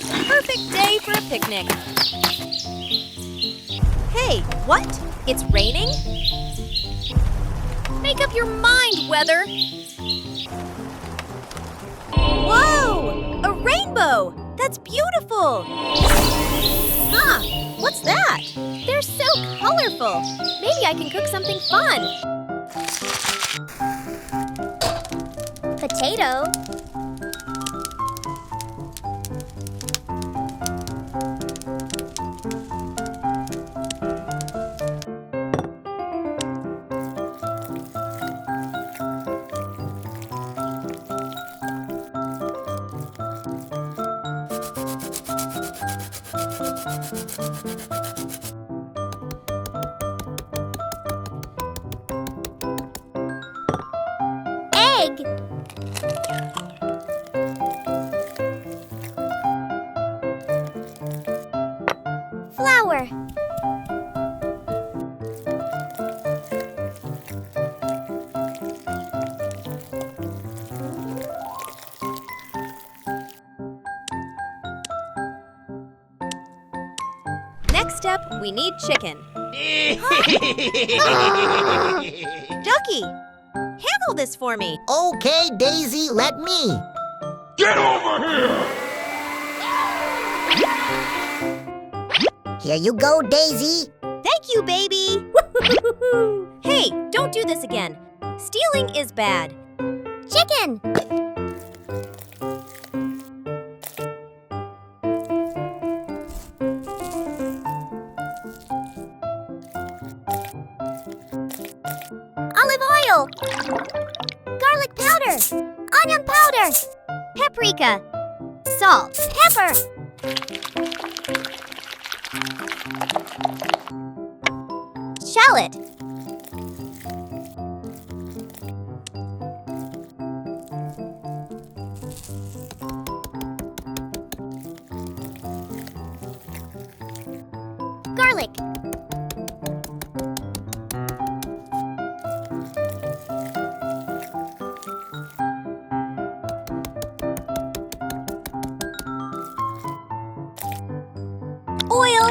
the perfect day for a picnic. Hey, what? It's raining? Make up your mind, weather! Whoa! A rainbow! That's beautiful! Huh, what's that? They're so colorful! Maybe I can cook something fun! Potato. Egg. Flour. Next up, we need chicken. Ducky, handle this for me. Okay, Daisy, let me. Get over here! Here you go, Daisy. Thank you, baby. Hey, don't do this again. Stealing is bad. Chicken. Olive oil. Garlic powder. Onion powder. Paprika. Salt. Pepper. Shallot. Garlic. Oil.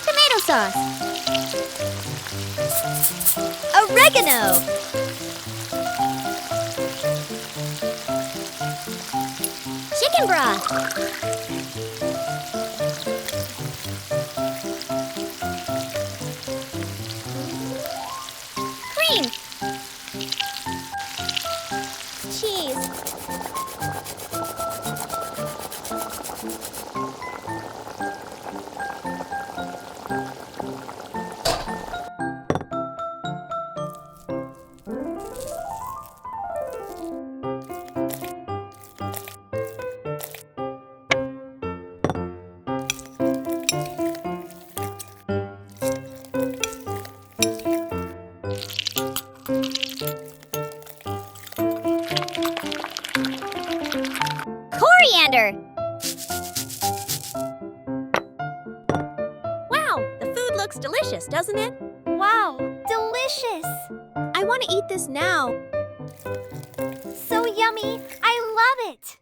Tomato sauce. Oregano. Chicken broth. Cream. Cheese. Coriander. Wow, the food looks delicious, doesn't it? Wow, delicious. I want to eat this now. So yummy. I love it.